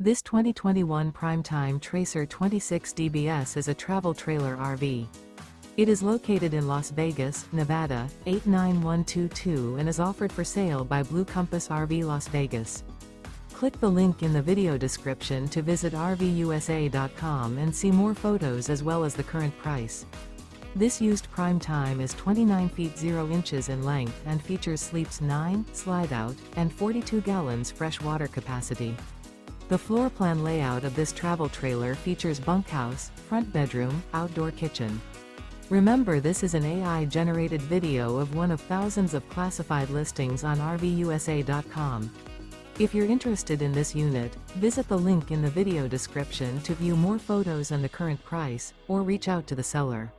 This 2021 Primetime Tracer 26 DBS is a travel trailer RV. It is located in Las Vegas, Nevada, 89122 and is offered for sale by Blue Compass RV Las Vegas. Click the link in the video description to visit RVUSA.com and see more photos as well as the current price. This used Primetime is 29 feet 0 inches in length and features sleeps 9, slide-out, and 42 gallons fresh water capacity. The floor plan layout of this travel trailer features bunkhouse, front bedroom, outdoor kitchen. Remember, this is an AI-generated video of one of thousands of classified listings on RVUSA.com. If you're interested in this unit, visit the link in the video description to view more photos and the current price, or reach out to the seller.